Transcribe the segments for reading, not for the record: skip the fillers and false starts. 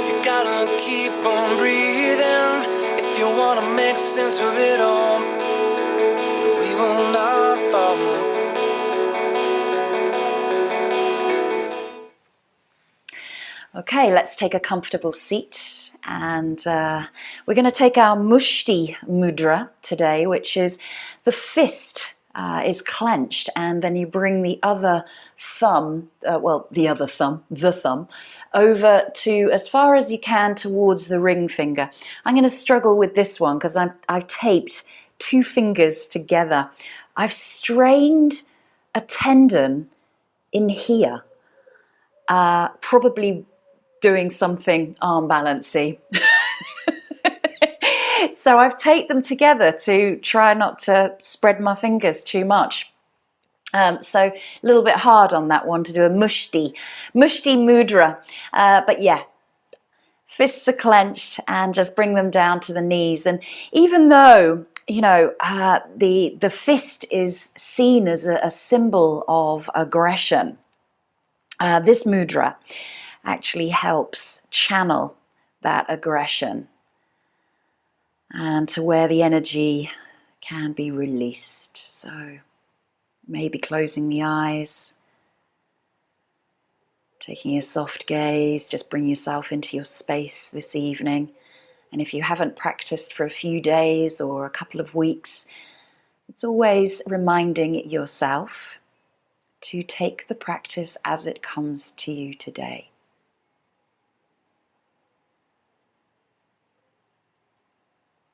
You gotta keep on breathing if you wanna make sense of it all. We will not fall. Okay, let's take a comfortable seat, and we're going to take our mushti mudra today, which is the fist is clenched, and then you bring the other thumb, the thumb, over to as far as you can towards the ring finger. I'm going to struggle with this one because I've taped 2 fingers together. I've strained a tendon in here, probably doing something arm balancy. So I've taped them together to try not to spread my fingers too much. So a little bit hard on that one to do a mushti mudra. But yeah, fists are clenched and just bring them down to the knees. And even though, you know, the fist is seen as a symbol of aggression, this mudra actually helps channel that aggression and to where the energy can be released. So maybe closing the eyes, taking a soft gaze, just bring yourself into your space this evening. And if you haven't practiced for a few days or a couple of weeks, it's always reminding yourself to take the practice as it comes to you today.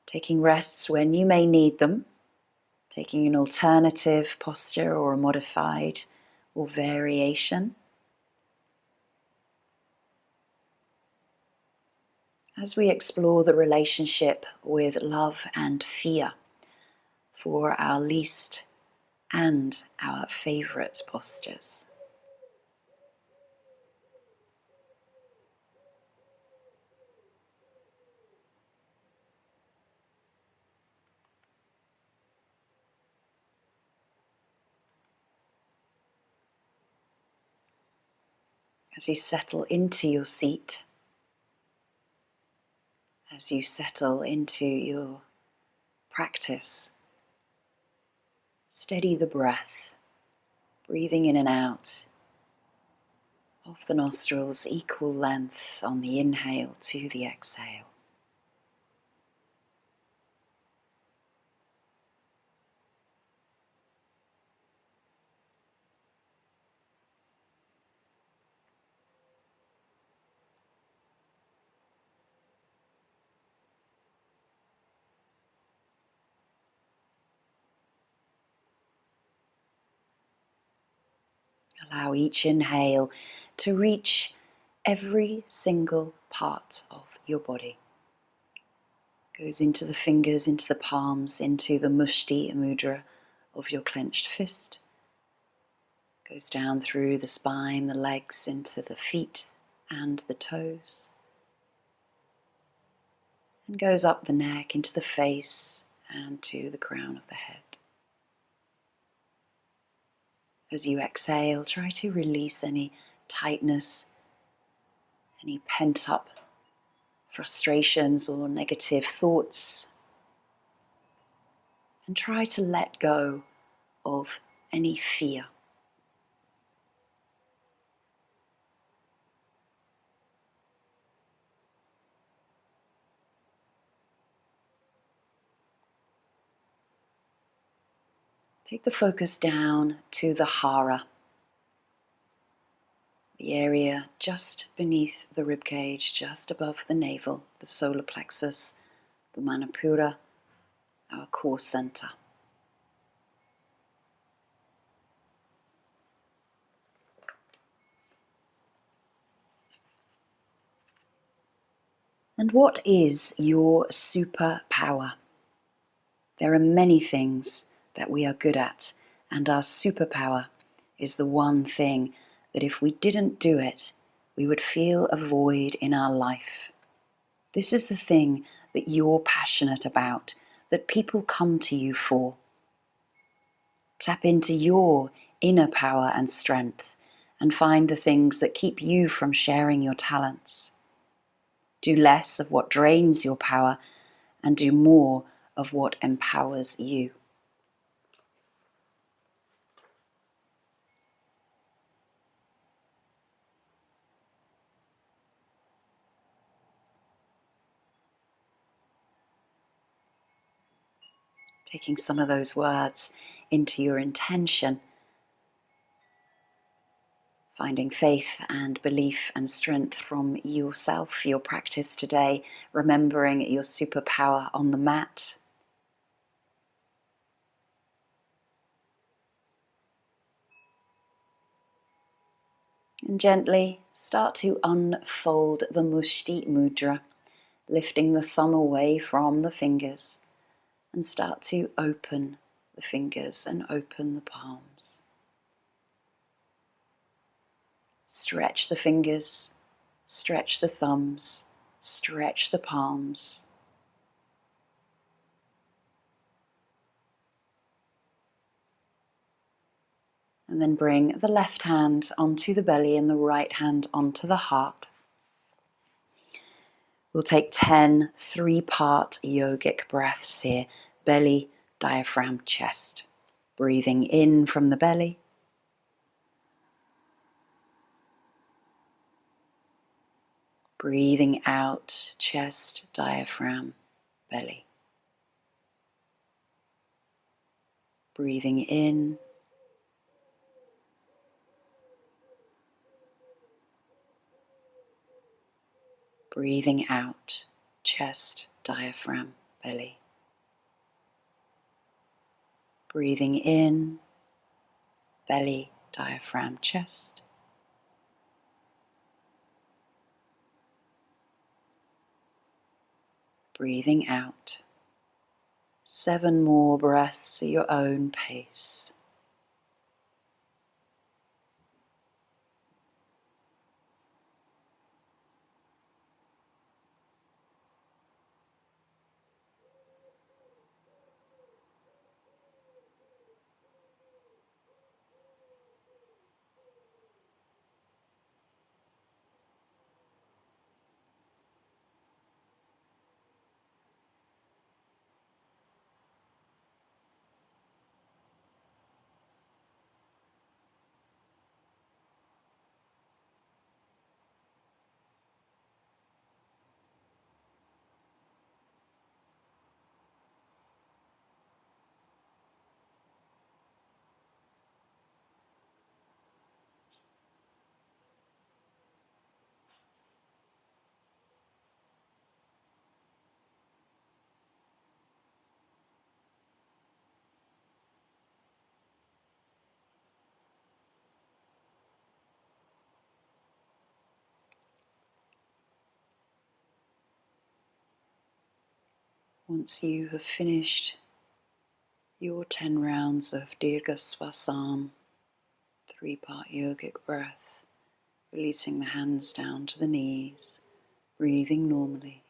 Taking rests when you may need them, taking an alternative posture or a modified or variation. As we explore the relationship with love and fear for our least and our favorite postures. As you settle into your seat, as you settle into your practice, steady the breath, breathing in and out of the nostrils, equal length on the inhale to the exhale. Allow each inhale to reach every single part of your body. Goes into the fingers, into the palms, into the mushti mudra of your clenched fist. Goes down through the spine, the legs, into the feet and the toes. And goes up the neck, into the face and to the crown of the head. As you exhale, try to release any tightness, any pent-up frustrations or negative thoughts, and try to let go of any fear. Take the focus down to the Hara, the area just beneath the ribcage, just above the navel, the solar plexus, the Manipura, our core center. And what is your superpower? There are many things that we are good at, and our superpower is the one thing that if we didn't do it, we would feel a void in our life. This is the thing that you're passionate about, that people come to you for. Tap into your inner power and strength and find the things that keep you from sharing your talents. Do less of what drains your power and do more of what empowers you. Taking some of those words into your intention, finding faith and belief and strength from yourself, your practice today, remembering your superpower on the mat. And gently start to unfold the Mushti Mudra, lifting the thumb away from the fingers, and start to open the fingers and open the palms. Stretch the fingers, stretch the thumbs, stretch the palms. And then bring the left hand onto the belly and the right hand onto the heart. We'll take 10 three-part yogic breaths here. Belly, diaphragm, chest. Breathing in from the belly. Breathing out, chest, diaphragm, belly. Breathing in. Breathing out, chest, diaphragm, belly. Breathing in, belly, diaphragm, chest. Breathing out. 7 more breaths at your own pace. Once you have finished your 10 rounds of Dirga Swasam, 3-part yogic breath, releasing the hands down to the knees, breathing normally.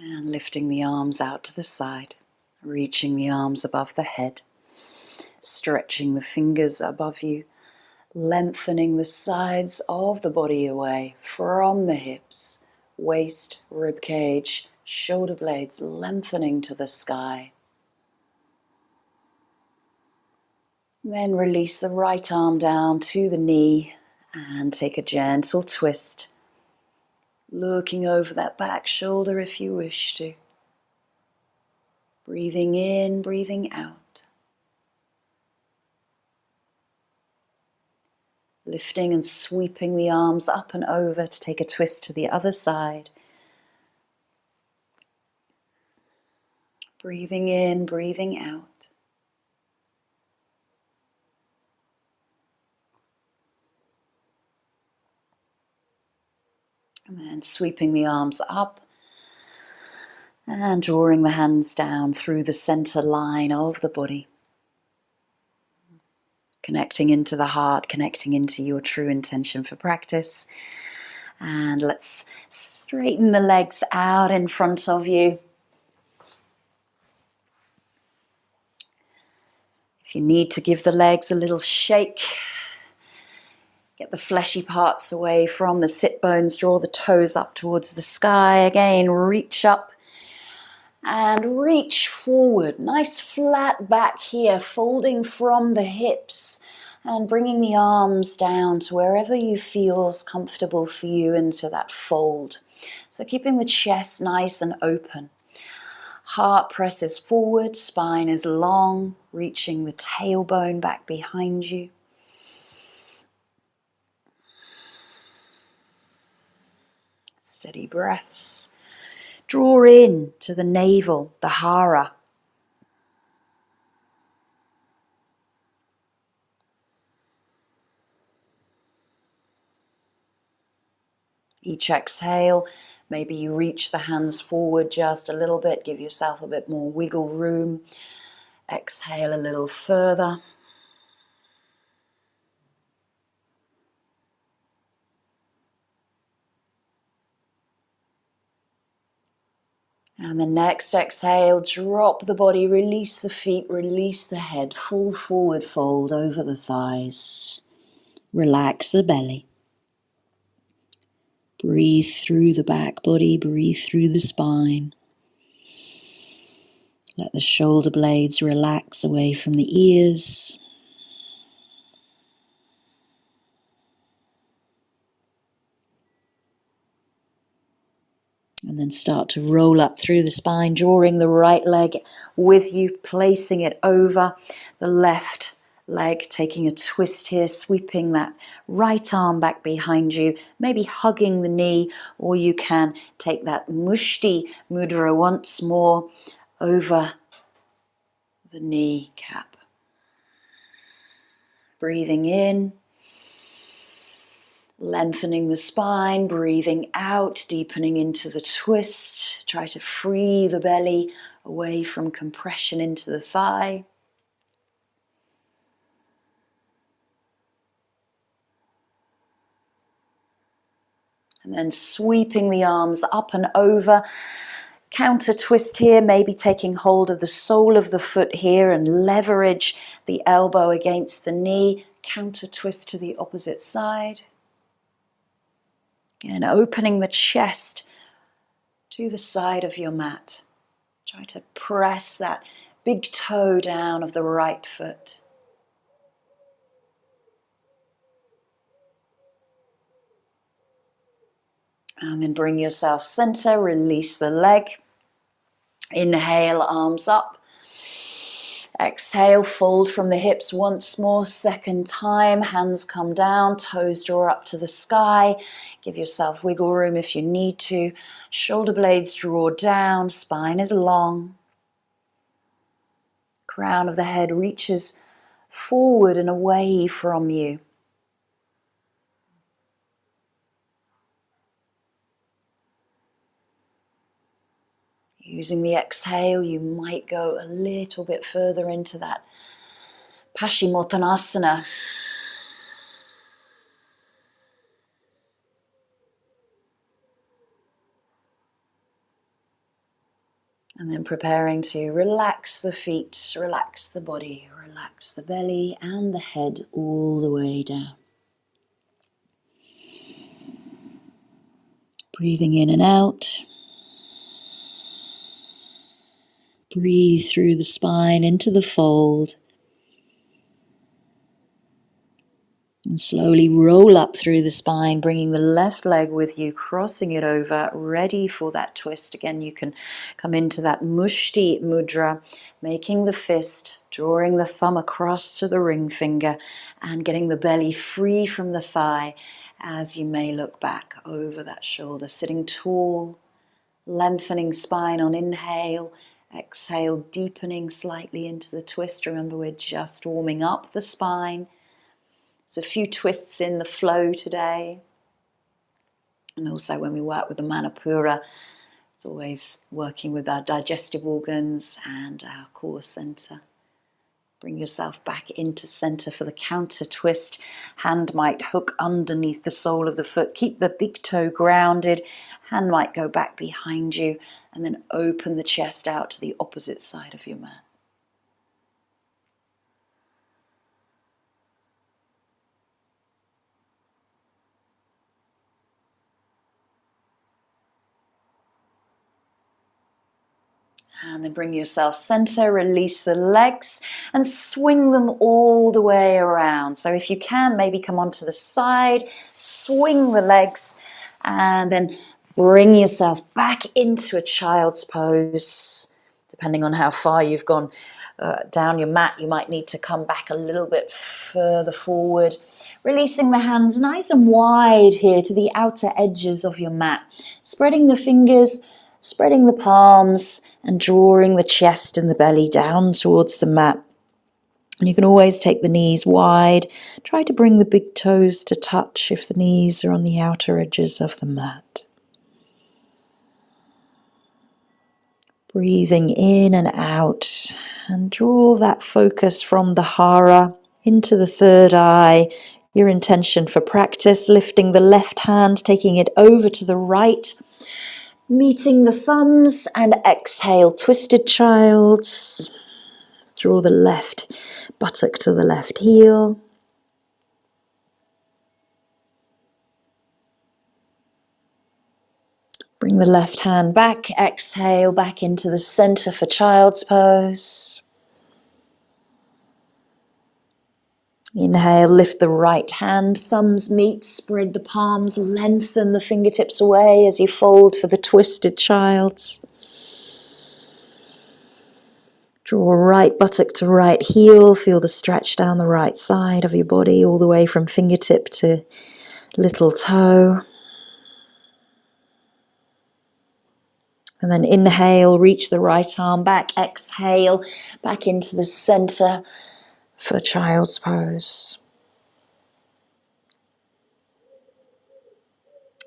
And lifting the arms out to the side, reaching the arms above the head, stretching the fingers above you, lengthening the sides of the body away from the hips, waist, rib cage, shoulder blades lengthening to the sky. Then release the right arm down to the knee and take a gentle twist, looking over that back shoulder if you wish to. Breathing in, breathing out. Lifting and sweeping the arms up and over to take a twist to the other side. Breathing in, breathing out. And then sweeping the arms up and drawing the hands down through the center line of the body. Connecting into the heart, connecting into your true intention for practice. And let's straighten the legs out in front of you. If you need to give the legs a little shake, get the fleshy parts away from the sit bones, draw the toes up towards the sky. Again, reach up and reach forward. Nice flat back here, folding from the hips and bringing the arms down to wherever you feels comfortable for you into that fold. So keeping the chest nice and open. Heart presses forward, spine is long, reaching the tailbone back behind you. Steady breaths. Draw in to the navel, the Hara. Each exhale, maybe you reach the hands forward just a little bit, give yourself a bit more wiggle room. Exhale a little further. And the next exhale, drop the body, release the feet, release the head, full forward fold over the thighs. Relax the belly. Breathe through the back body, breathe through the spine. Let the shoulder blades relax away from the ears. And then start to roll up through the spine, drawing the right leg with you, placing it over the left leg, taking a twist here, sweeping that right arm back behind you, maybe hugging the knee, or you can take that mushti mudra once more over the knee cap. Breathing in. Lengthening the spine, breathing out, deepening into the twist. Try to free the belly away from compression into the thigh. And then sweeping the arms up and over. Counter twist here, maybe taking hold of the sole of the foot here and leverage the elbow against the knee. Counter twist to the opposite side. And opening the chest to the side of your mat. Try to press that big toe down of the right foot. And then bring yourself center, release the leg. Inhale, arms up. Exhale, fold from the hips once more, second time. Hands come down, toes draw up to the sky. Give yourself wiggle room if you need to. Shoulder blades draw down, spine is long. Crown of the head reaches forward and away from you. Using the exhale, you might go a little bit further into that Paschimottanasana. And then preparing to relax the feet, relax the body, relax the belly and the head all the way down. Breathing in and out. Breathe through the spine into the fold. And slowly roll up through the spine, bringing the left leg with you, crossing it over, ready for that twist. Again, you can come into that mushti mudra, making the fist, drawing the thumb across to the ring finger, and getting the belly free from the thigh as you may look back over that shoulder, sitting tall, lengthening spine on inhale, Exhale, deepening slightly into the twist. Remember, we're just warming up the spine. There's a few twists in the flow today. And also when we work with the Manipura, it's always working with our digestive organs and our core center. Bring yourself back into center for the counter twist. Hand might hook underneath the sole of the foot. Keep the big toe grounded. Hand might go back behind you, and then open the chest out to the opposite side of your mat. And then bring yourself center, release the legs and swing them all the way around. So if you can, maybe come onto the side, swing the legs, and then bring yourself back into a child's pose. Depending on how far you've gone down your mat, you might need to come back a little bit further forward. Releasing the hands nice and wide here to the outer edges of your mat. Spreading the fingers, spreading the palms, and drawing the chest and the belly down towards the mat. And you can always take the knees wide. Try to bring the big toes to touch if the knees are on the outer edges of the mat. Breathing in and out, and draw that focus from the Hara into the third eye. Your intention for practice, lifting the left hand, taking it over to the right, meeting the thumbs, and exhale, twisted child's. Draw the left buttock to the left heel. Bring the left hand back, exhale back into the center for child's pose. Inhale, lift the right hand, thumbs meet, spread the palms, lengthen the fingertips away as you fold for the twisted child's. Draw right buttock to right heel, feel the stretch down the right side of your body, all the way from fingertip to little toe. And then inhale, reach the right arm back, exhale, back into the center for child's pose.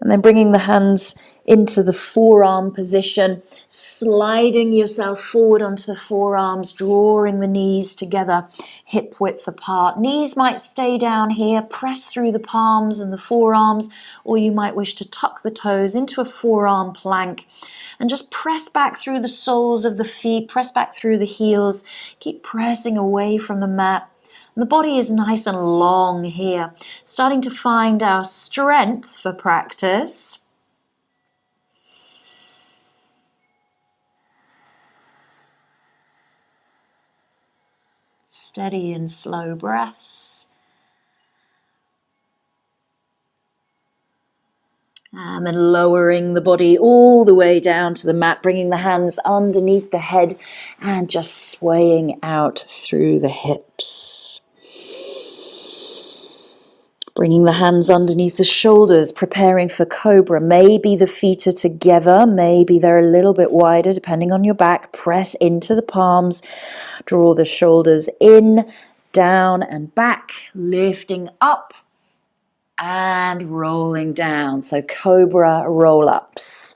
And then bringing the hands into the forearm position, sliding yourself forward onto the forearms, drawing the knees together, hip width apart. Knees might stay down here, press through the palms and the forearms, or you might wish to tuck the toes into a forearm plank and just press back through the soles of the feet, press back through the heels, keep pressing away from the mat. The body is nice and long here, starting to find our strength for practice. Steady and slow breaths. And then lowering the body all the way down to the mat, bringing the hands underneath the head and just swaying out through the hips. Bringing the hands underneath the shoulders, preparing for cobra. Maybe the feet are together, maybe they're a little bit wider depending on your back. Press into the palms, draw the shoulders in, down and back, lifting up and rolling down. So cobra roll-ups.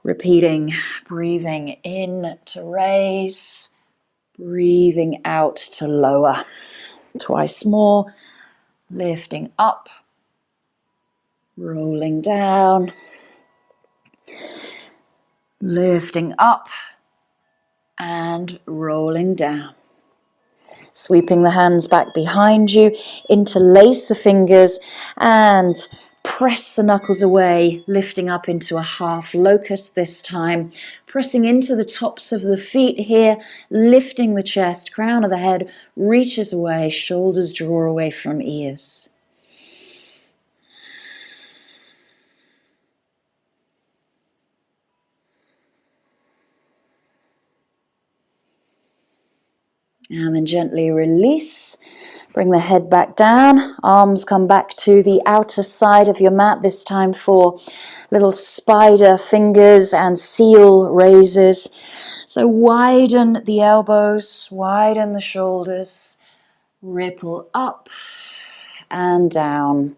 Repeating, breathing in to raise, breathing out to lower. Twice more. Lifting up, rolling down, lifting up and rolling down. Sweeping the hands back behind you, interlace the fingers and press the knuckles away, lifting up into a half locust this time. Pressing into the tops of the feet here, lifting the chest, crown of the head reaches away, shoulders draw away from ears. And then gently release. Bring the head back down. Arms come back to the outer side of your mat, this time for little spider fingers and seal raises. So widen the elbows, widen the shoulders, ripple up and down.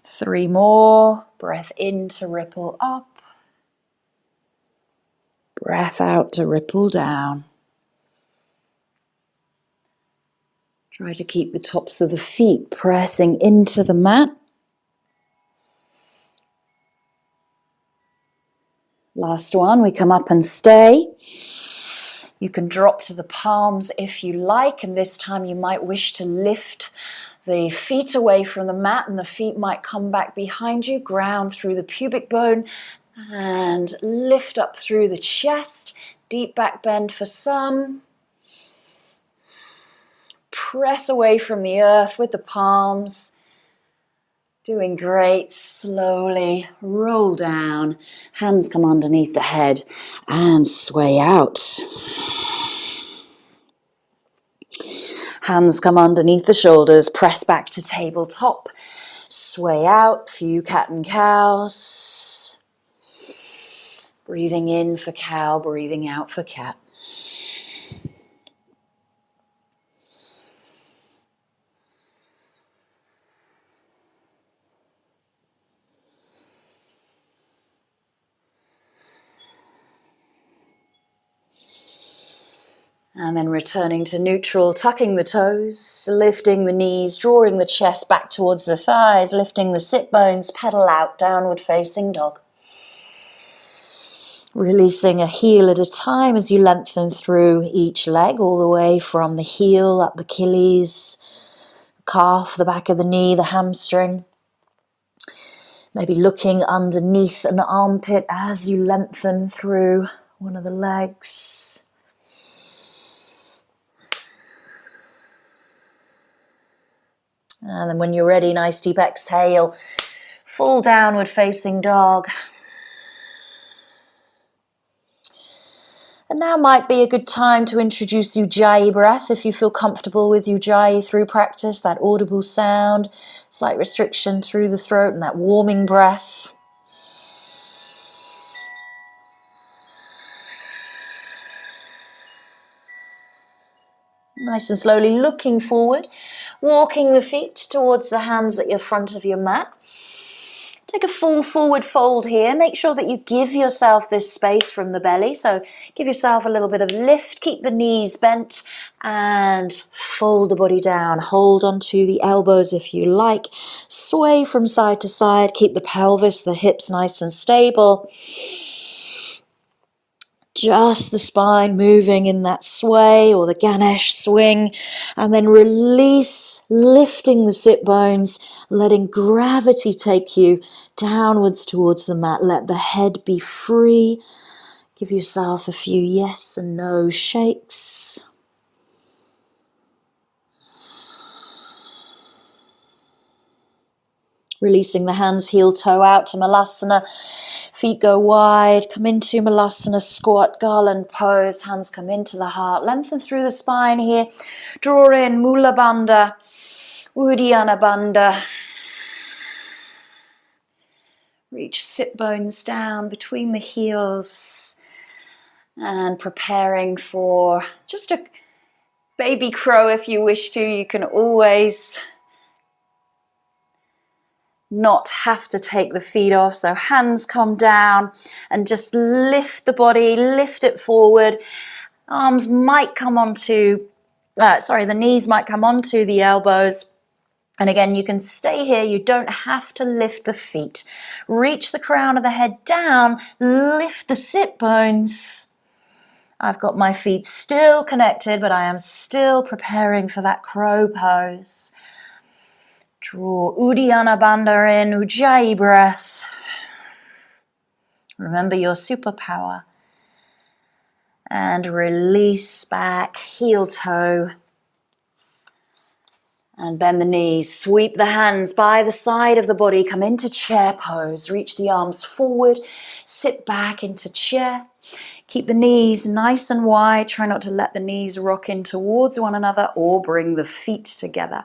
3 more. Breath in to ripple up. Breath out to ripple down. Try to keep the tops of the feet pressing into the mat. Last one, we come up and stay. You can drop to the palms if you like, and this time you might wish to lift the feet away from the mat, and the feet might come back behind you, ground through the pubic bone, and lift up through the chest. Deep back bend for some. Press away from the earth with the palms. Doing great. Slowly roll down. Hands come underneath the head and sway out. Hands come underneath the shoulders. Press back to tabletop. Sway out. Few cat and cows. Breathing in for cow, breathing out for cat. And then returning to neutral, tucking the toes, lifting the knees, drawing the chest back towards the thighs, lifting the sit bones, pedal out, downward facing dog. Releasing a heel at a time as you lengthen through each leg, all the way from the heel, up the Achilles, calf, the back of the knee, the hamstring. Maybe looking underneath an armpit as you lengthen through one of the legs. And then when you're ready, nice deep exhale, full downward facing dog. And now might be a good time to introduce Ujjayi breath if you feel comfortable with Ujjayi through practice, that audible sound, slight restriction through the throat and that warming breath. Nice and slowly looking forward, walking the feet towards the hands at the front of your mat. Take a full forward fold here. Make sure that you give yourself this space from the belly. So give yourself a little bit of lift. Keep the knees bent and fold the body down. Hold onto the elbows if you like. Sway from side to side. Keep the pelvis, the hips nice and stable. Just the spine moving in that sway or the Ganesh swing, and then release, lifting the sit bones, letting gravity take you downwards towards the mat. Let the head be free. Give yourself a few yes and no shakes. Releasing the hands, heel toe out to Malasana. Feet go wide, come into Malasana, squat, garland pose. Hands come into the heart. Lengthen through the spine here. Draw in Mula Bandha, Uddiyana Bandha. Reach sit bones down between the heels. And preparing for just a baby crow if you wish to. You can always not have to take the feet off, so hands come down and just lift the body, lift it forward. Arms might come onto, the knees might come onto the elbows. And again, you can stay here, you don't have to lift the feet. Reach the crown of the head down, lift the sit bones. I've got my feet still connected, but I am still preparing for that crow pose. Draw Uddiyana Bandha in, Ujjayi breath. Remember your superpower. And release back, heel toe. And bend the knees. Sweep the hands by the side of the body. Come into chair pose. Reach the arms forward. Sit back into chair. Keep the knees nice and wide. Try not to let the knees rock in towards one another or bring the feet together.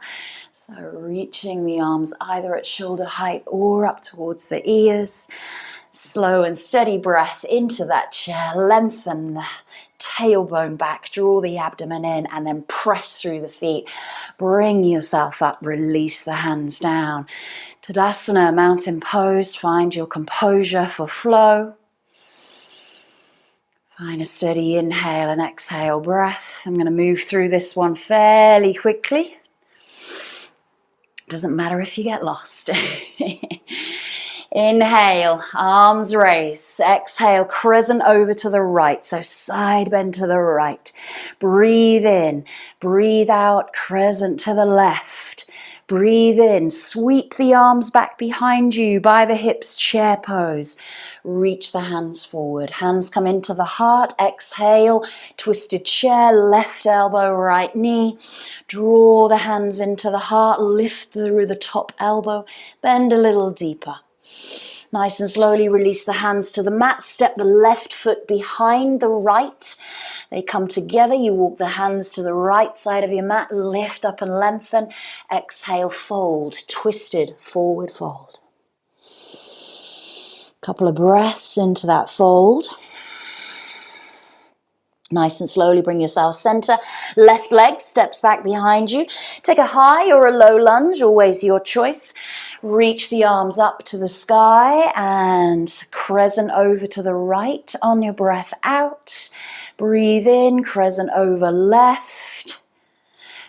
So reaching the arms either at shoulder height or up towards the ears. Slow and steady breath into that chair. Lengthen the tailbone back. Draw the abdomen in and then press through the feet. Bring yourself up. Release the hands down. Tadasana, mountain pose. Find your composure for flow. Find a steady inhale and exhale breath. I'm going to move through this one fairly quickly. Doesn't matter if you get lost. Inhale, arms raise. Exhale, crescent over to the right. So side bend to the right. Breathe in, breathe out, crescent to the left. Breathe in, sweep the arms back behind you by the hips, chair pose. Reach the hands forward. Hands come into the heart. Exhale, twisted chair, left elbow, right knee. Draw the hands into the heart, lift through the top elbow, bend a little deeper. Nice and slowly release the hands to the mat. Step the left foot behind the right. They come together. You walk the hands to the right side of your mat. Lift up and lengthen. Exhale, fold. Twisted, forward fold. Couple of breaths into that fold. Nice and slowly bring yourself center. Left leg steps back behind you. Take a high or a low lunge, always your choice. Reach the arms up to the sky and crescent over to the right on your breath out. Breathe in, crescent over left.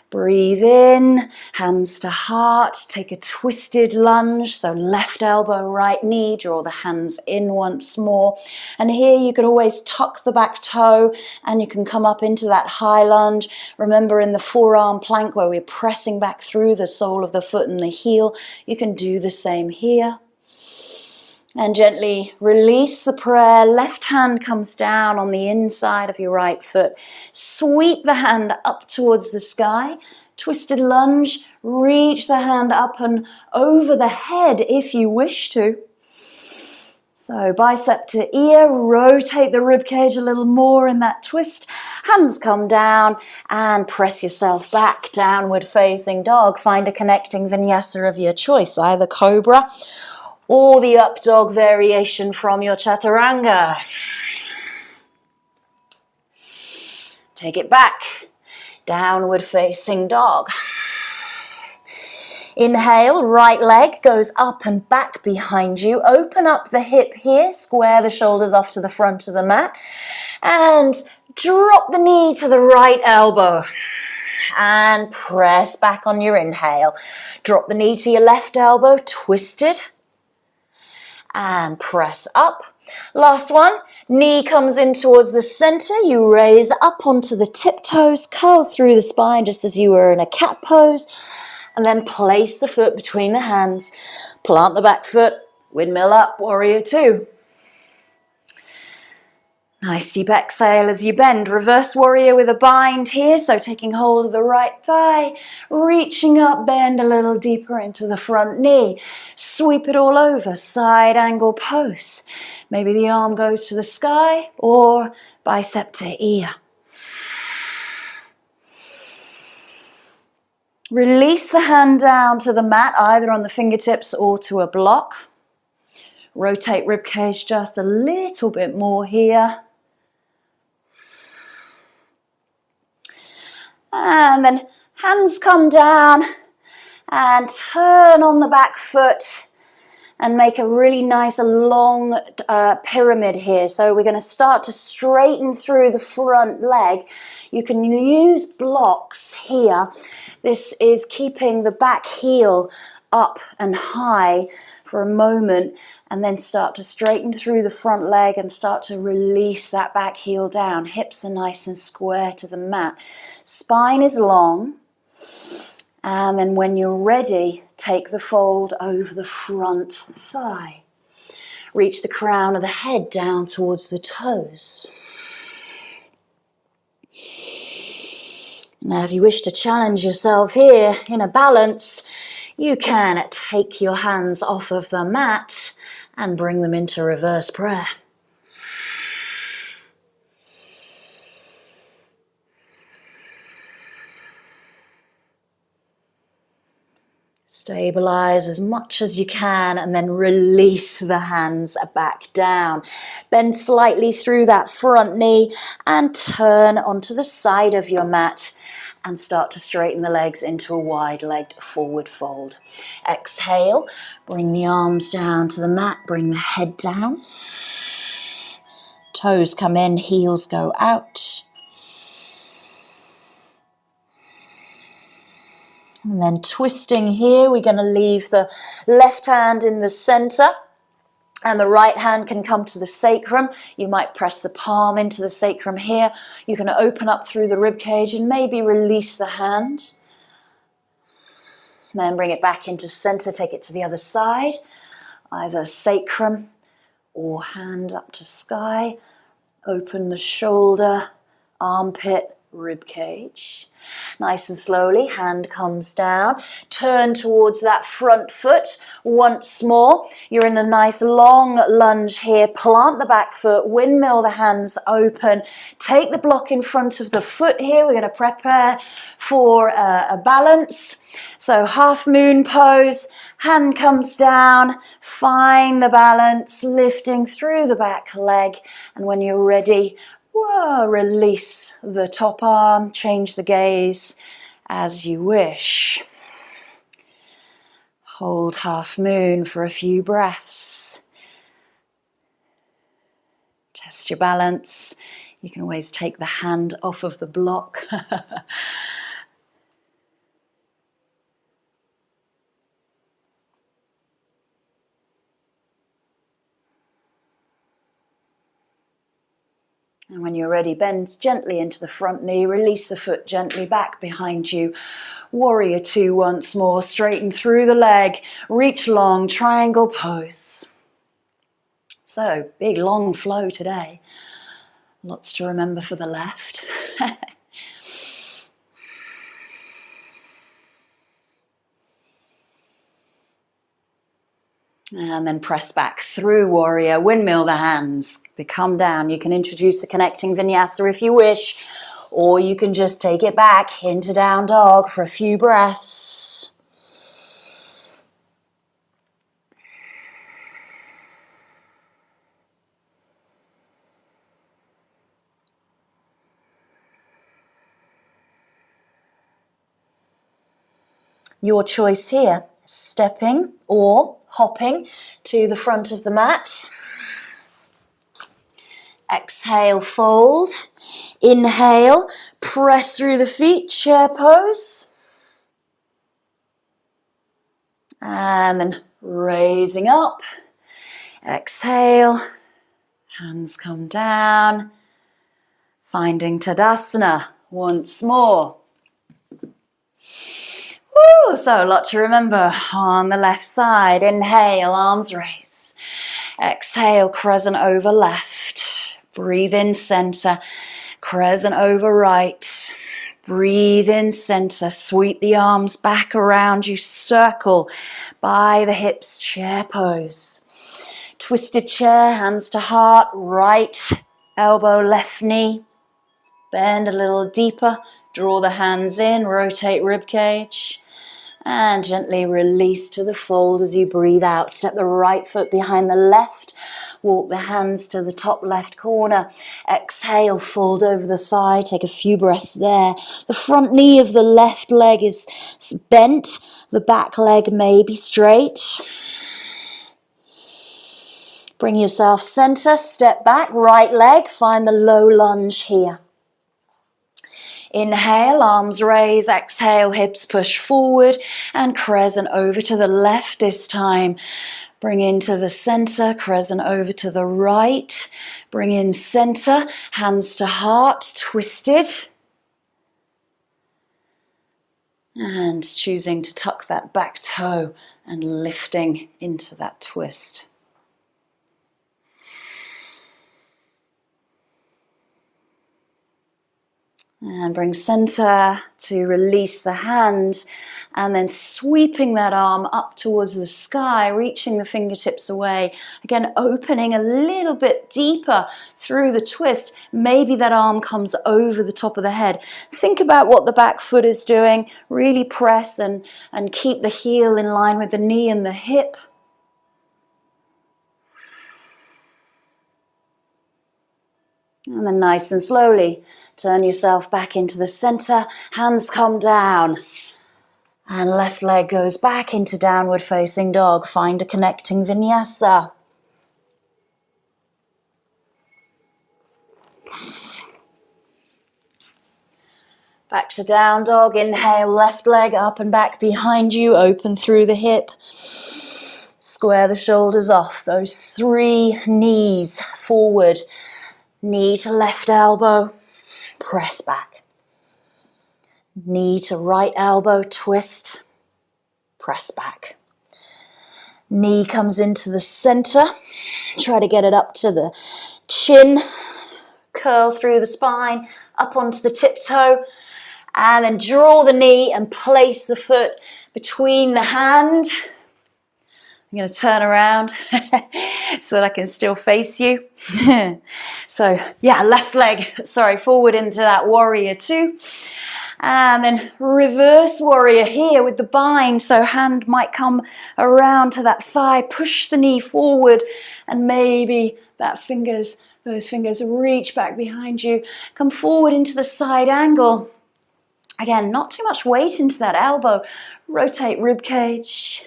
Breathe in, hands to heart, take a twisted lunge, so left elbow, right knee, draw the hands in once more. And here you can always tuck the back toe and you can come up into that high lunge. Remember in the forearm plank where we're pressing back through the sole of the foot and the heel, you can do the same here. And gently release the prayer. Left hand comes down on the inside of your right foot. Sweep the hand up towards the sky. Twisted lunge. Reach the hand up and over the head if you wish to. So bicep to ear. Rotate the ribcage a little more in that twist. Hands come down and press yourself back. Downward facing dog. Find a connecting vinyasa of your choice. Either cobra or the up dog variation from your chaturanga. Take it back. Downward facing dog. Inhale, right leg goes up and back behind you. Open up the hip here. Square the shoulders off to the front of the mat. And drop the knee to the right elbow. And press back on your inhale. Drop the knee to your left elbow. Twisted. And press up. Last one, knee comes in towards the center. You raise up onto the tiptoes, curl through the spine just as you were in a cat pose. And then place the foot between the hands. Plant the back foot, windmill up, warrior two. Nice deep exhale as you bend. Reverse warrior with a bind here. So taking hold of the right thigh, reaching up, bend a little deeper into the front knee. Sweep it all over, side angle pose. Maybe the arm goes to the sky or bicep to ear. Release the hand down to the mat, either on the fingertips or to a block. Rotate ribcage just a little bit more here. And then hands come down and turn on the back foot and make a really nice long pyramid here. So we're going to start to straighten through the front leg. You can use blocks here. This is keeping the back heel up and high for a moment, and then start to straighten through the front leg and start to release that back heel down. Hips are nice and square to the mat. Spine is long. And then when you're ready, take the fold over the front thigh. Reach the crown of the head down towards the toes. Now, if you wish to challenge yourself here in a balance, you can take your hands off of the mat and bring them into reverse prayer. Stabilize as much as you can and then release the hands back down. Bend slightly through that front knee and turn onto the side of your mat and start to straighten the legs into a wide-legged forward fold. Exhale, bring the arms down to the mat, bring the head down. Toes come in, heels go out. And then twisting here, we're going to leave the left hand in the center and the right hand can come to the sacrum. You might press the palm into the sacrum here. You can open up through the rib cage and maybe release the hand. Then bring it back into center, take it to the other side, either sacrum or hand up to sky. Open the shoulder, armpit, rib cage. Nice and slowly, hand comes down. Turn towards that front foot once more. You're in a nice long lunge here. Plant the back foot, windmill the hands open. Take the block in front of the foot here. We're going to prepare for a balance. So half moon pose, hand comes down, find the balance, lifting through the back leg. And when you're ready, release the top arm, change the gaze as you wish. Hold half moon for a few breaths. Test your balance. You can always take the hand off of the block. And when you're ready, bend gently into the front knee, release the foot gently back behind you. Warrior two once more, straighten through the leg, reach long, triangle pose. So, big long flow today. Lots to remember for the left. And then press back through warrior, windmill the hands, they come down. You can introduce a connecting vinyasa if you wish, or you can just take it back into down dog for a few breaths. Your choice here, stepping or hopping to the front of the mat. Exhale, fold. Inhale, press through the feet, chair pose. And then raising up. Exhale, hands come down. Finding Tadasana once more. Woo, so a lot to remember on the left side. Inhale, arms raise. Exhale, crescent over left. Breathe in center, crescent over right. Breathe in center, sweep the arms back around you, circle by the hips, chair pose. Twisted chair, hands to heart, right elbow, left knee. Bend a little deeper, draw the hands in, rotate rib cage. And gently release to the fold as you breathe out. Step the right foot behind the left. Walk the hands to the top left corner. Exhale, fold over the thigh. Take a few breaths there. The front knee of the left leg is bent. The back leg may be straight. Bring yourself center. Step back. Right leg. Find the low lunge here. Inhale, arms raise, exhale, hips push forward and crescent over to the left this time. Bring into the center, crescent over to the right. Bring in center, hands to heart, twisted. And choosing to tuck that back toe and lifting into that twist. And bring center to release the hand, and then sweeping that arm up towards the sky, reaching the fingertips away. Again, opening a little bit deeper through the twist. Maybe that arm comes over the top of the head. Think about what the back foot is doing. Really press and keep the heel in line with the knee and the hip. And then nice and slowly, turn yourself back into the center, hands come down. And left leg goes back into downward facing dog. Find a connecting vinyasa. Back to down dog, inhale, left leg up and back behind you, open through the hip. Square the shoulders off, those 3 knees forward. Knee to left elbow, press back. Knee to right elbow, twist, press back. Knee comes into the center, try to get it up to the chin, curl through the spine, up onto the tiptoe, and then draw the knee and place the foot between the hand. I'm going to turn around so that I can still face you. So yeah, left leg, forward into that warrior 2. And then reverse warrior here with the bind. So hand might come around to that thigh, push the knee forward, and maybe those fingers reach back behind you. Come forward into the side angle. Again, not too much weight into that elbow. Rotate rib cage.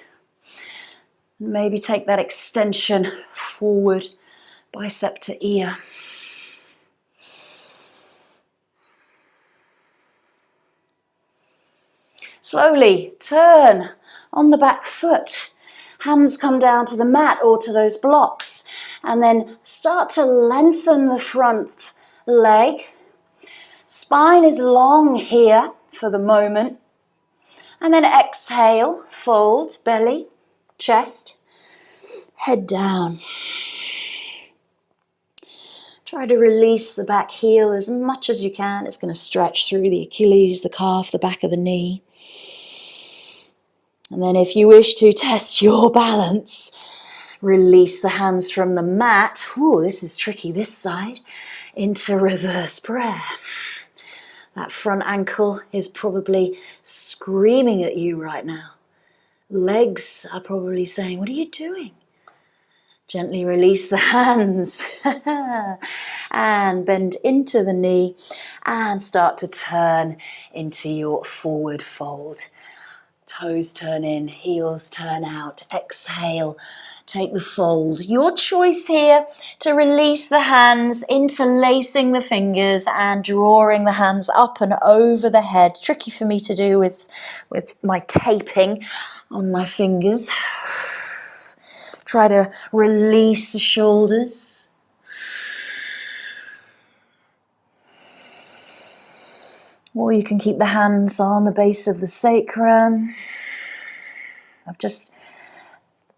Maybe take that extension forward, bicep to ear. Slowly turn on the back foot. Hands come down to the mat or to those blocks. And then start to lengthen the front leg. Spine is long here for the moment. And then exhale, fold, belly, chest, head down. Try to release the back heel as much as you can. It's going to stretch through the Achilles, the calf, the back of the knee. And then if you wish to test your balance, release the hands from the mat. Ooh, this is tricky, this side. Into reverse prayer. That front ankle is probably screaming at you right now. Legs are probably saying, what are you doing? Gently release the hands and bend into the knee and start to turn into your forward fold. Toes turn in, heels turn out. Exhale, take the fold. Your choice here to release the hands, interlacing the fingers and drawing the hands up and over the head. Tricky for me to do with my taping on my fingers. Try to release the shoulders. Or you can keep the hands on the base of the sacrum. I've just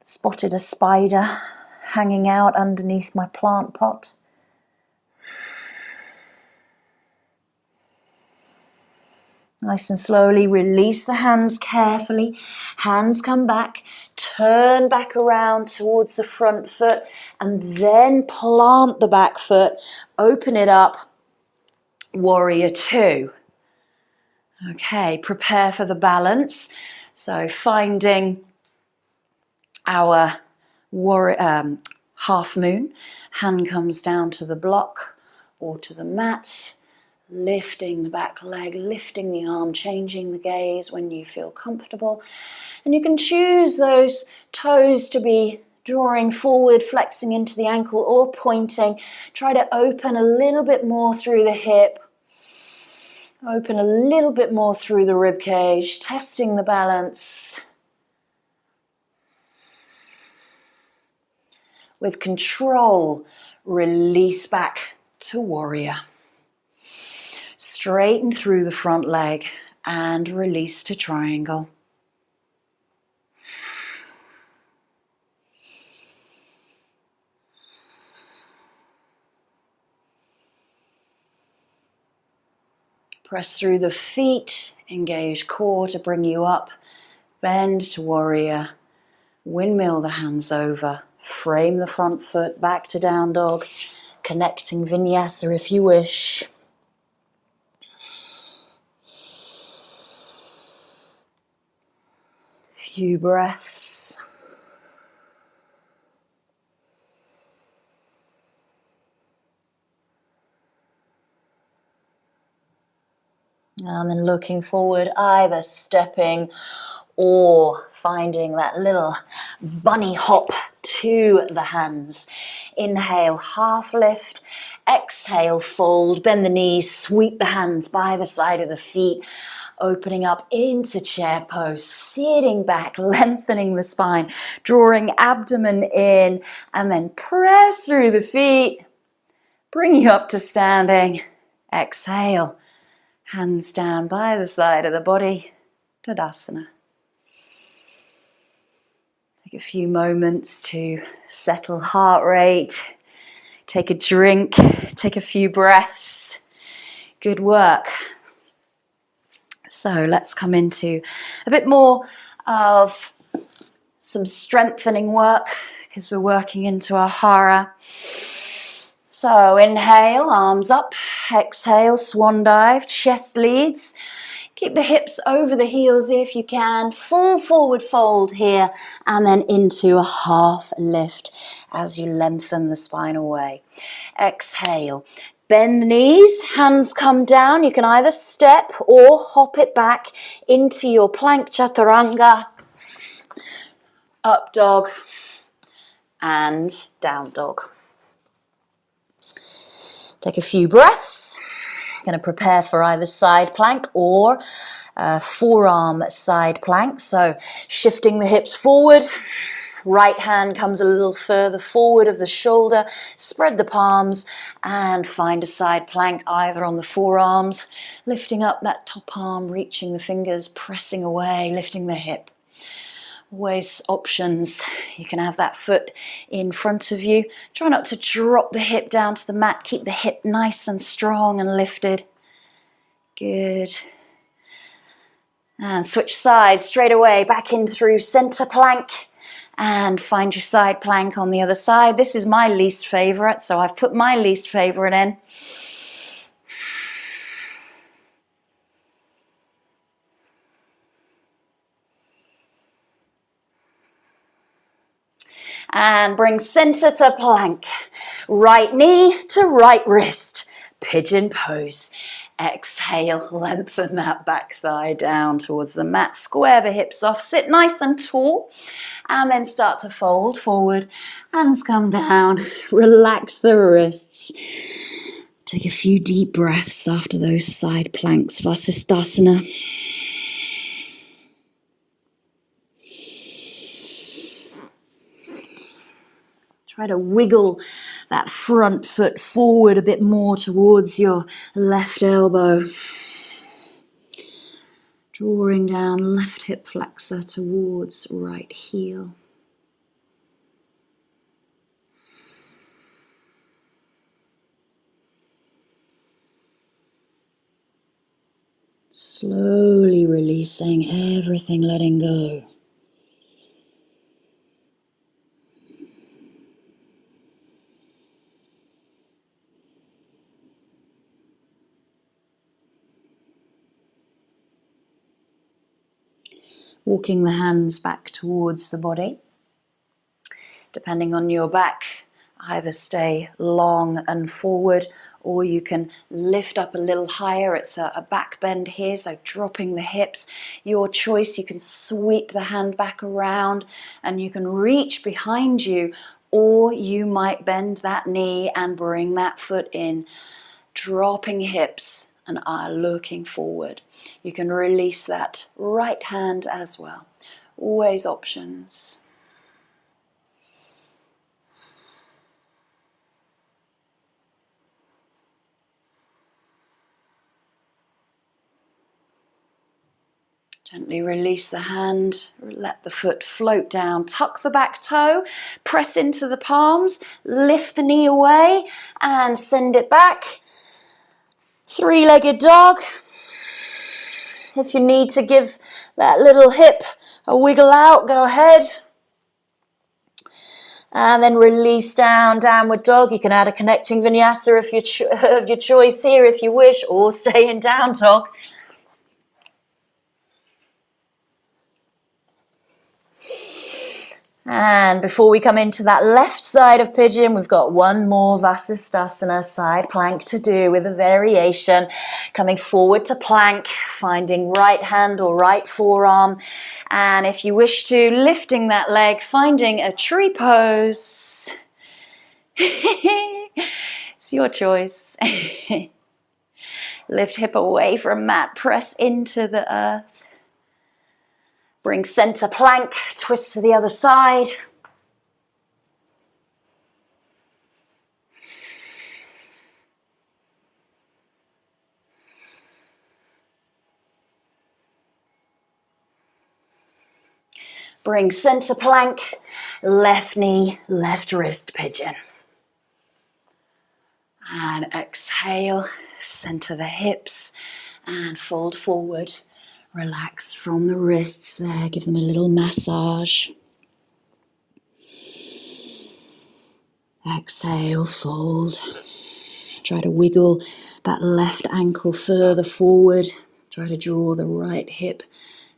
spotted a spider hanging out underneath my plant pot. Nice and slowly release the hands carefully. Hands come back, turn back around towards the front foot and then plant the back foot, open it up, warrior 2. Okay, prepare for the balance. So finding our half moon, hand comes down to the block or to the mat, lifting the back leg, lifting the arm, changing the gaze when you feel comfortable. And you can choose those toes to be drawing forward, flexing into the ankle or pointing. Try to open a little bit more through the hip. Open a little bit more through the rib cage, testing the balance. With control, release back to warrior. Straighten through the front leg and release to triangle. Press through the feet, engage core to bring you up. Bend to warrior. Windmill the hands over. Frame the front foot back to down dog. Connecting vinyasa if you wish. Few breaths. And then looking forward, either stepping or finding that little bunny hop to the hands. Inhale, half lift. Exhale, fold. Bend the knees, sweep the hands by the side of the feet. Opening up into chair pose, sitting back, lengthening the spine, drawing abdomen in, and then press through the feet. Bring you up to standing. Exhale. Hands down by the side of the body, Tadasana. Take a few moments to settle heart rate, take a drink, take a few breaths. Good work. So let's come into a bit more of some strengthening work because we're working into our Hara. So inhale, arms up, exhale, swan dive, chest leads. Keep the hips over the heels if you can. Full forward fold here and then into a half lift as you lengthen the spine away. Exhale, bend the knees, hands come down. You can either step or hop it back into your plank chaturanga. Up dog and down dog. Take a few breaths. Going to prepare for either side plank or forearm side plank. So shifting the hips forward. Right hand comes a little further forward of the shoulder. Spread the palms and find a side plank either on the forearms. Lifting up that top arm, reaching the fingers, pressing away, lifting the hip. Always options. You can have that foot in front of you. Try not to drop the hip down to the mat. Keep the hip nice and strong and lifted. Good. And switch sides straight away. Back in through center plank. And find your side plank on the other side. This is my least favorite, so I've put my least favorite in. And bring center to plank. Right knee to right wrist. Pigeon pose. Exhale, lengthen that back thigh down towards the mat. Square the hips off. Sit nice and tall. And then start to fold forward. Hands come down. Relax the wrists. Take a few deep breaths after those side planks. Vasisthasana. Try to wiggle that front foot forward a bit more towards your left elbow. Drawing down left hip flexor towards right heel. Slowly releasing everything, letting go. Walking the hands back towards the body. Depending on your back, either stay long and forward or you can lift up a little higher. It's a back bend here, so dropping the hips. Your choice, you can sweep the hand back around and you can reach behind you, or you might bend that knee and bring that foot in, dropping hips and looking forward. You can release that right hand as well. Always options. Gently release the hand, let the foot float down, tuck the back toe, press into the palms, lift the knee away and send it back. Three-legged dog. If you need to give that little hip a wiggle out, go ahead. And then release down, downward dog. You can add a connecting vinyasa of your choice here if you wish, or stay in down dog. And before we come into that left side of pigeon, we've got one more Vasisthasana side plank to do with a variation. Coming forward to plank, finding right hand or right forearm. And if you wish to, lifting that leg, finding a tree pose. It's your choice. Lift hip away from mat, press into the earth. Bring center plank, twist to the other side. Bring center plank, left knee, left wrist pigeon. And exhale, center the hips and fold forward. Relax from the wrists there, give them a little massage. Exhale, fold. Try to wiggle that left ankle further forward. Try to draw the right hip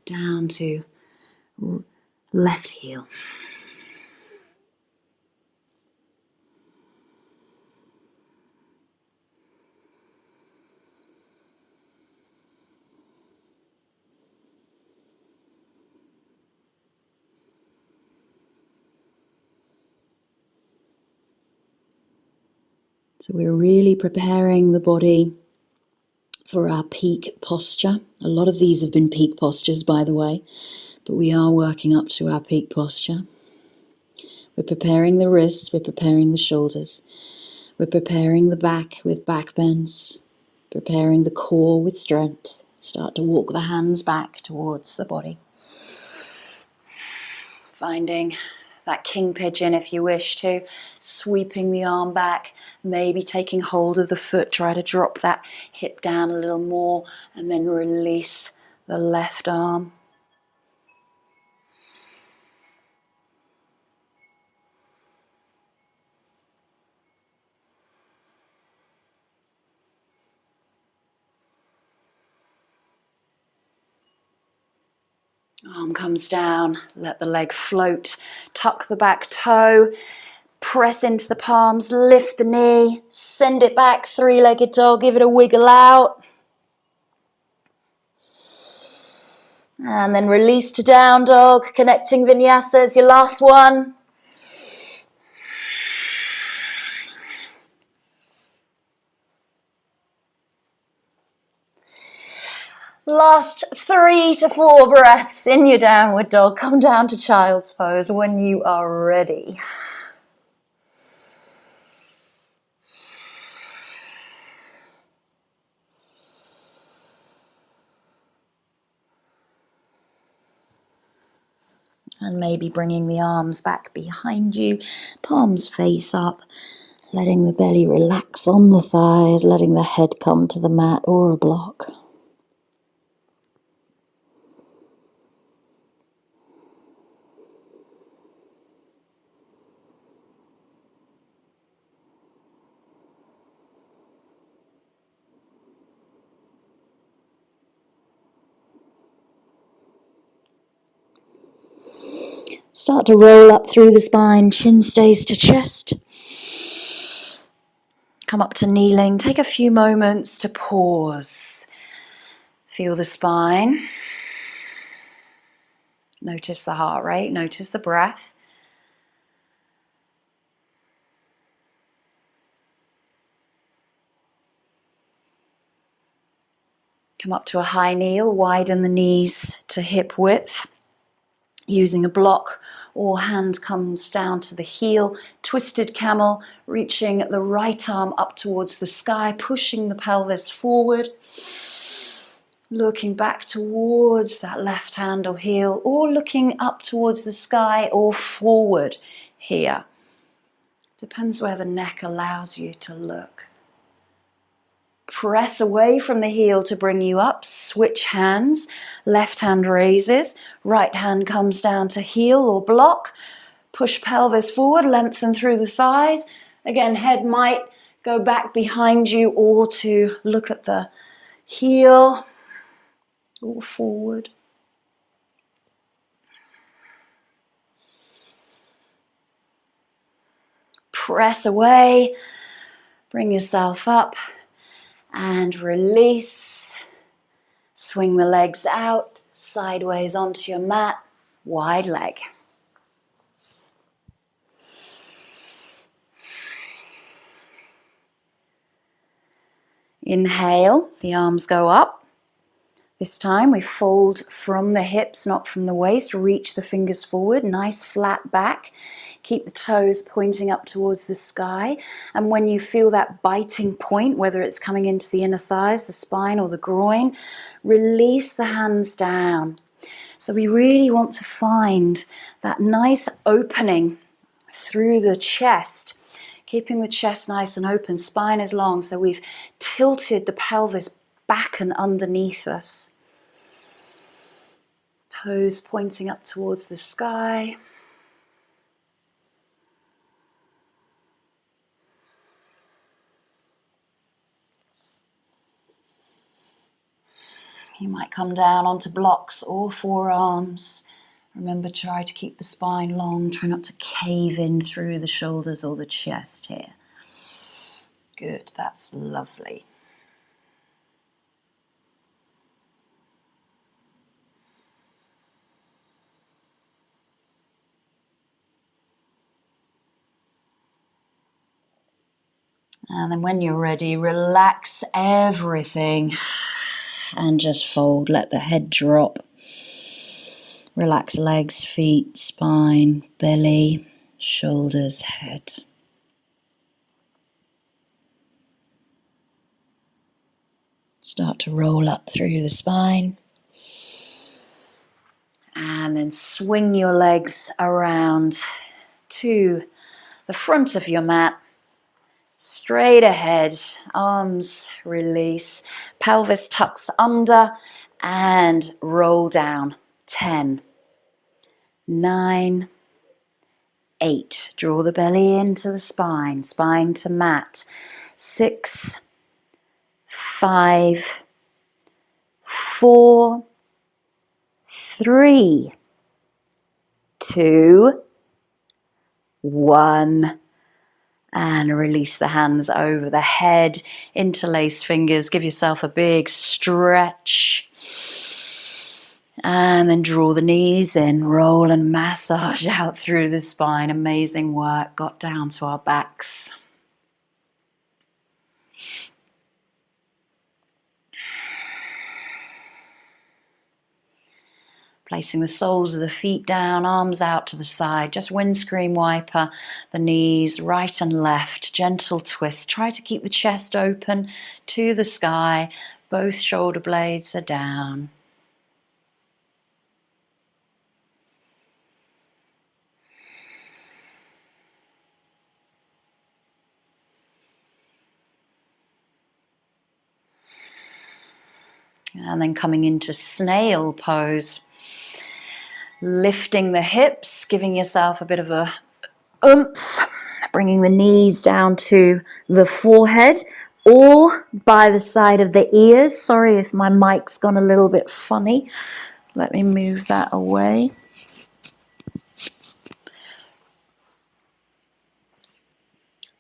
down to left heel. So we're really preparing the body for our peak posture. A lot of these have been peak postures, by the way, but we are working up to our peak posture. We're preparing the wrists, we're preparing the shoulders, we're preparing the back with back bends, preparing the core with strength. Start to walk the hands back towards the body. Finding that king pigeon if you wish to, sweeping the arm back, maybe taking hold of the foot, try to drop that hip down a little more and then release the left arm. Arm comes down, let the leg float, tuck the back toe, press into the palms, lift the knee, send it back, three-legged dog, give it a wiggle out. And then release to down dog, connecting vinyasa is your last one. Last 3 to 4 breaths in your downward dog. Come down to child's pose when you are ready. And maybe bringing the arms back behind you, palms face up, letting the belly relax on the thighs, letting the head come to the mat or a block. Start to roll up through the spine, chin stays to chest. Come up to kneeling, take a few moments to pause. Feel the spine. Notice the heart rate, notice the breath. Come up to a high kneel, widen the knees to hip width. Using a block or hand comes down to the heel, twisted camel, reaching the right arm up towards the sky, pushing the pelvis forward, looking back towards that left hand or heel, or looking up towards the sky or forward here. Depends where the neck allows you to look. Press away from the heel to bring you up. Switch hands. Left hand raises. Right hand comes down to heel or block. Push pelvis forward, lengthen through the thighs. Again, head might go back behind you or to look at the heel or forward. Press away. Bring yourself up and release. Swing the legs out, sideways onto your mat, wide leg. Inhale, the arms go up. This time we fold from the hips, not from the waist. Reach the fingers forward, nice flat back. Keep the toes pointing up towards the sky. And when you feel that biting point, whether it's coming into the inner thighs, the spine or the groin, release the hands down. So we really want to find that nice opening through the chest, keeping the chest nice and open. Spine is long, so we've tilted the pelvis back and underneath us. Toes pointing up towards the sky. You might come down onto blocks or forearms. Remember, try to keep the spine long. Try not to cave in through the shoulders or the chest here. Good, that's lovely. And then when you're ready, relax everything and just fold. Let the head drop. Relax legs, feet, spine, belly, shoulders, head. Start to roll up through the spine. And then swing your legs around to the front of your mat. Straight ahead, arms release, pelvis tucks under and roll down. 10, 9, 8. Draw the belly into the spine, spine to mat. 6, 5, 4, 3, 2, 1. And release the hands over the head, interlace fingers, give yourself a big stretch. And then draw the knees in, roll and massage out through the spine. Amazing work, got down to our backs. Placing the soles of the feet down, arms out to the side, just windscreen wiper, the knees right and left, gentle twist. Try to keep the chest open to the sky, both shoulder blades are down. And then coming into snail pose. Lifting the hips, giving yourself a bit of a oomph, bringing the knees down to the forehead or by the side of the ears. Sorry if my mic's gone a little bit funny. Let me move that away.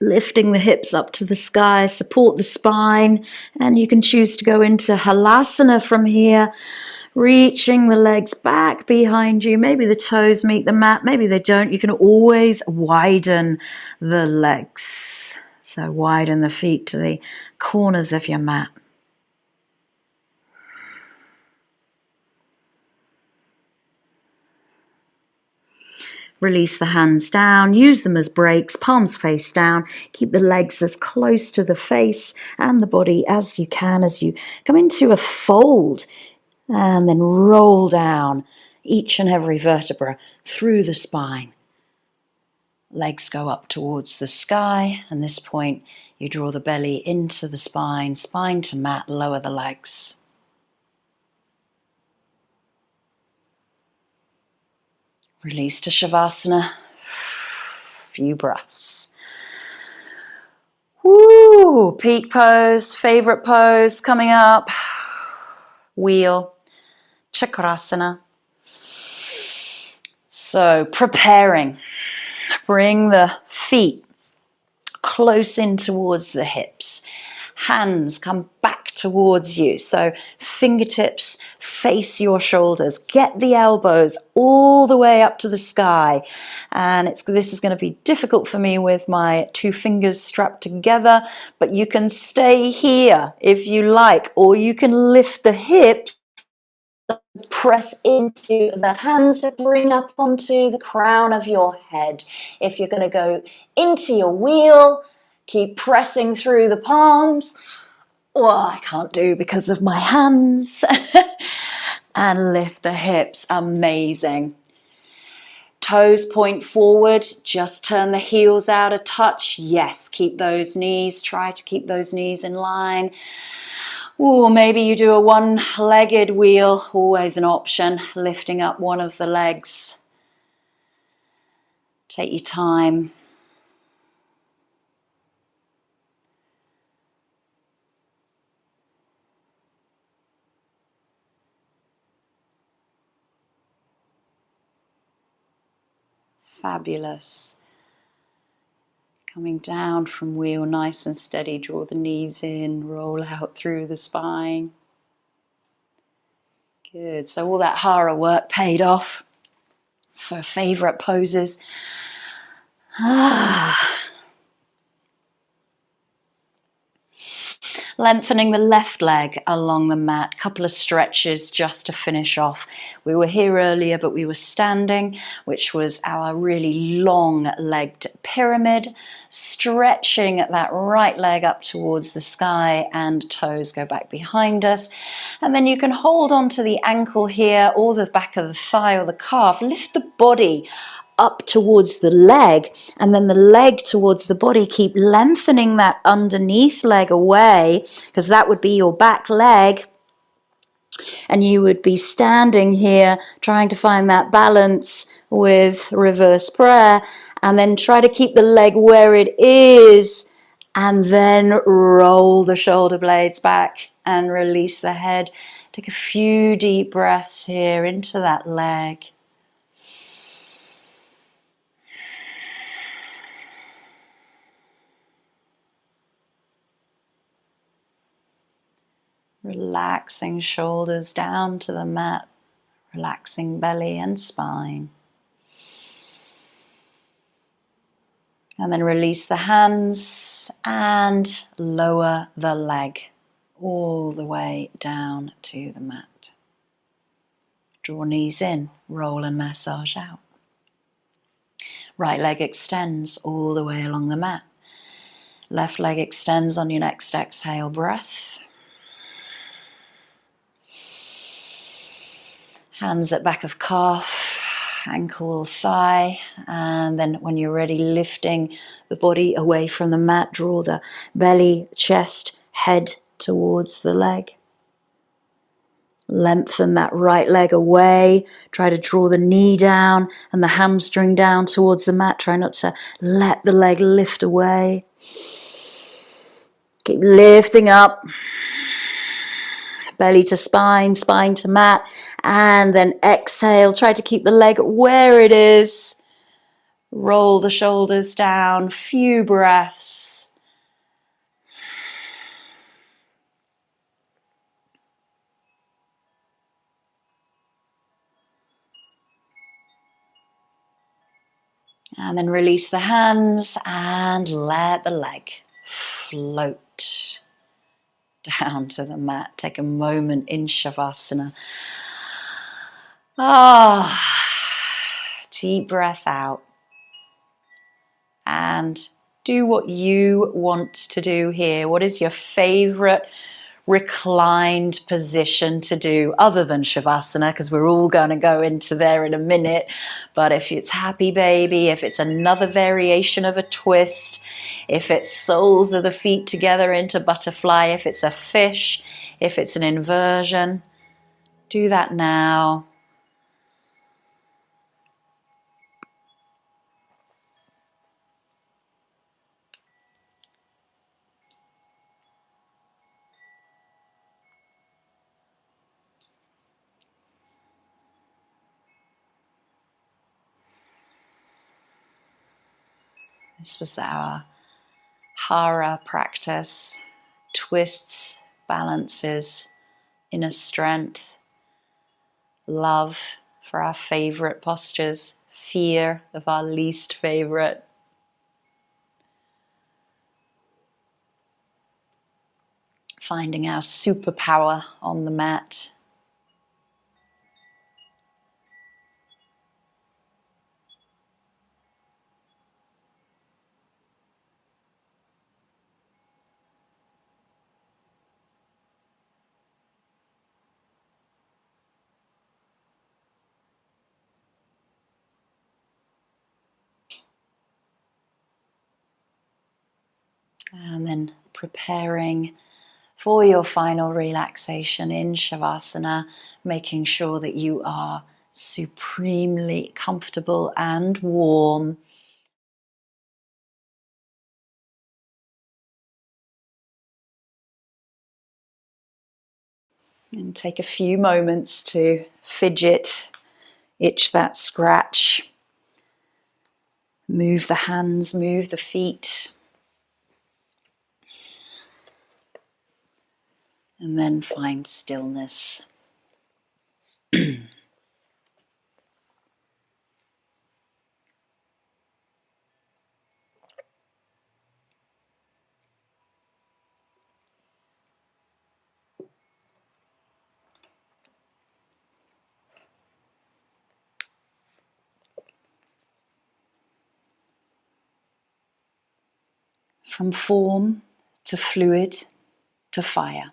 Lifting the hips up to the sky, support the spine, and you can choose to go into Halasana from here. Reaching the legs back behind you. Maybe the toes meet the mat, maybe they don't. You can always widen the legs. So widen the feet to the corners of your mat. Release the hands down, use them as brakes, palms face down. Keep the legs as close to the face and the body as you can as you come into a fold. And then roll down each and every vertebra through the spine. Legs go up towards the sky, and this point you draw the belly into the spine, spine to mat, lower the legs. Release to Shavasana. Few breaths. Woo! Peak pose, favorite pose coming up. Wheel, Chakrasana. So preparing. Bring the feet close in towards the hips. Hands come back towards you. So fingertips face your shoulders. Get the elbows all the way up to the sky. And this is going to be difficult for me with my two fingers strapped together, but you can stay here if you like, or you can lift the hips, press into the hands to bring up onto the crown of your head. If you're going to go into your wheel, keep pressing through the palms. Well, I can't do because of my hands. And lift the hips. Amazing. Toes point forward. Just turn the heels out a touch. Yes, keep those knees. Try to keep those knees in line. Or maybe you do a one-legged wheel. Always an option. Lifting up one of the legs. Take your time. Fabulous. Coming down from wheel, nice and steady. Draw the knees in, roll out through the spine. Good. So all that Hara work paid off for favorite poses. Lengthening the left leg along the mat. Couple of stretches just to finish off. We were here earlier, but we were standing, which was our really long-legged pyramid. Stretching that right leg up towards the sky, and toes go back behind us. And then you can hold on to the ankle here, or the back of the thigh or the calf. Lift the body up towards the leg, and then the leg towards the body. Keep lengthening that underneath leg away, because that would be your back leg, and you would be standing here trying to find that balance with reverse prayer, and then try to keep the leg where it is, and then roll the shoulder blades back and release the head. Take a few deep breaths here into that leg. Relaxing shoulders down to the mat, relaxing belly and spine. And then release the hands and lower the leg all the way down to the mat. Draw knees in, roll and massage out. Right leg extends all the way along the mat. Left leg extends on your next exhale breath. Hands at back of calf, ankle or thigh, and then when you're ready, lifting the body away from the mat, draw the belly, chest, head towards the leg. Lengthen that right leg away. Try to draw the knee down and the hamstring down towards the mat. Try not to let the leg lift away. Keep lifting up. Belly to spine, spine to mat, and then exhale. Try to keep the leg where it is. Roll the shoulders down, few breaths. And then release the hands and let the leg float down to the mat. Take a moment in Shavasana. Deep breath out. And do what you want to do here. What is your favorite reclined position to do other than Shavasana, because we're all going to go into there in a minute. But if it's happy baby, if it's another variation of a twist, if it's soles of the feet together into butterfly, if it's a fish, if it's an inversion, do that now. This was our Hara practice. Twists, balances, inner strength, love for our favorite postures, fear of our least favorite. Finding our superpower on the mat. And then preparing for your final relaxation in Shavasana, making sure that you are supremely comfortable and warm. And take a few moments to fidget, itch that scratch, move the hands, move the feet. And then find stillness. From form to fluid to fire,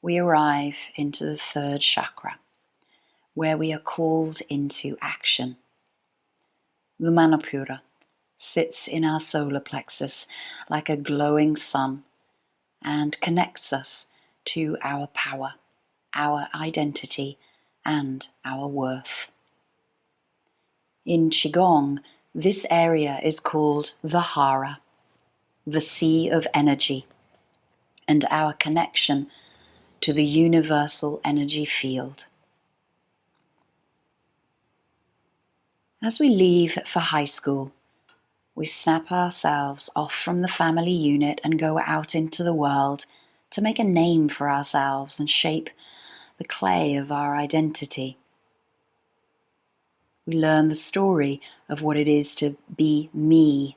we arrive into the third chakra, where we are called into action. The Manipura sits in our solar plexus like a glowing sun and connects us to our power, our identity, and our worth. In Qigong, this area is called the Hara, the sea of energy, and our connection to the universal energy field. As we leave for high school, we snap ourselves off from the family unit and go out into the world to make a name for ourselves and shape the clay of our identity. We learn the story of what it is to be me,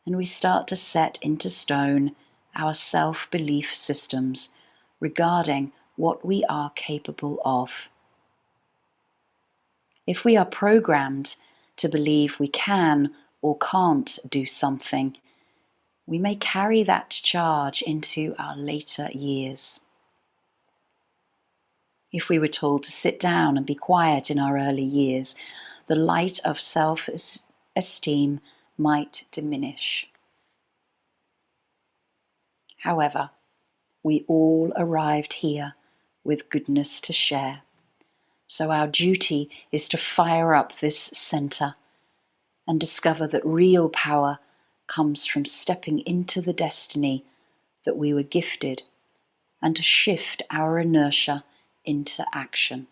and we start to set into stone our self-belief systems regarding what we are capable of. If we are programmed to believe we can or can't do something, we may carry that charge into our later years. If we were told to sit down and be quiet in our early years, the light of self-esteem might diminish. However, we all arrived here with goodness to share. So our duty is to fire up this center and discover that real power comes from stepping into the destiny that we were gifted and to shift our inertia into action.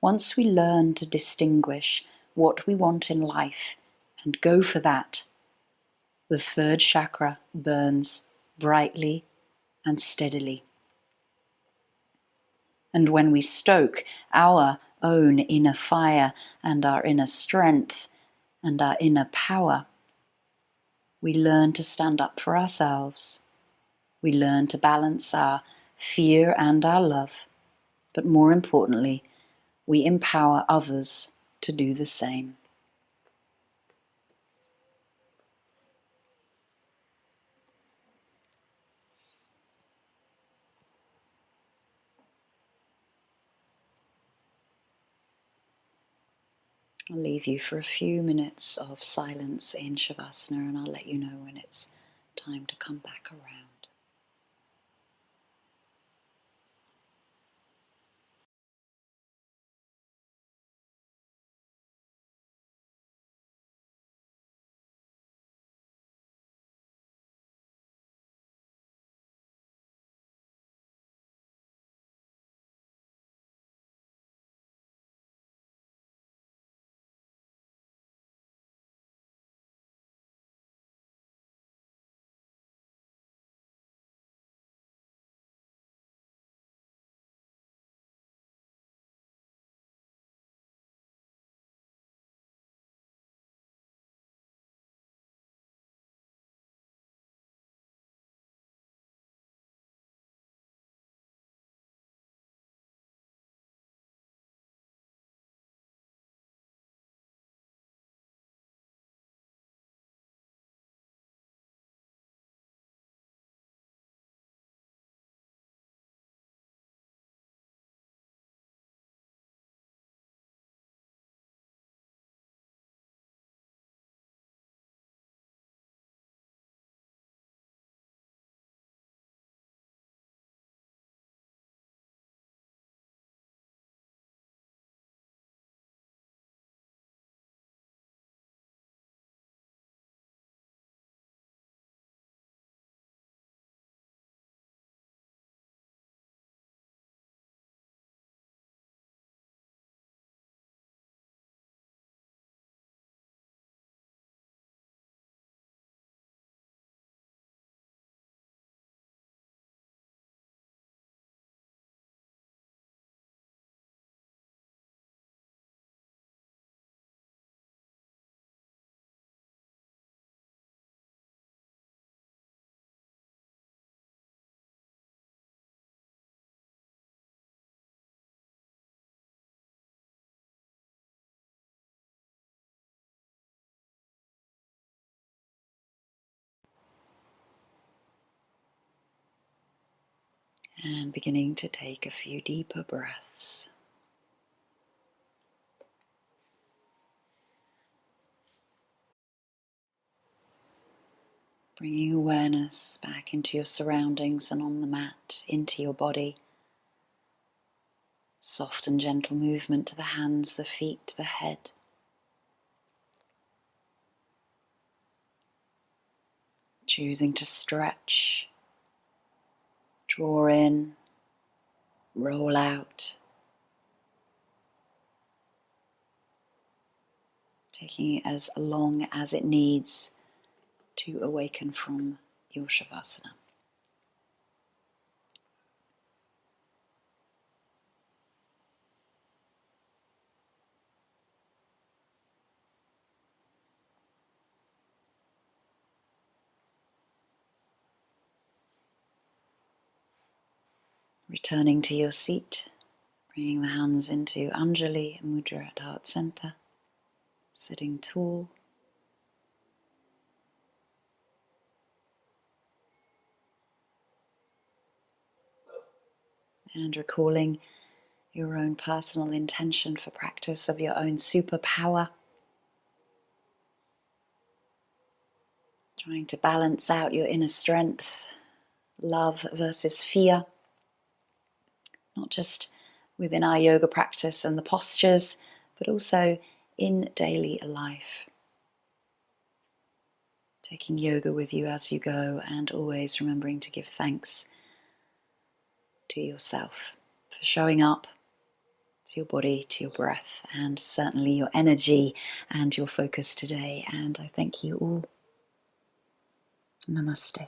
Once we learn to distinguish what we want in life and go for that, the third chakra burns brightly and steadily. And when we stoke our own inner fire and our inner strength and our inner power, we learn to stand up for ourselves. We learn to balance our fear and our love. But more importantly, we empower others to do the same. I'll leave you for a few minutes of silence in Shavasana, and I'll let you know when it's time to come back around. And beginning to take a few deeper breaths. Bringing awareness back into your surroundings and on the mat, into your body. Soft and gentle movement to the hands, the feet, the head. Choosing to stretch, draw in, roll out. Taking it as long as it needs to awaken from your Shavasana. Returning to your seat, bringing the hands into Anjali Mudra at Heart Center, sitting tall. And recalling your own personal intention for practice of your own superpower. Trying to balance out your inner strength, love versus fear. Not just within our yoga practice and the postures, but also in daily life. Taking yoga with you as you go, and always remembering to give thanks to yourself for showing up, to your body, to your breath, and certainly your energy and your focus today. And I thank you all. Namaste.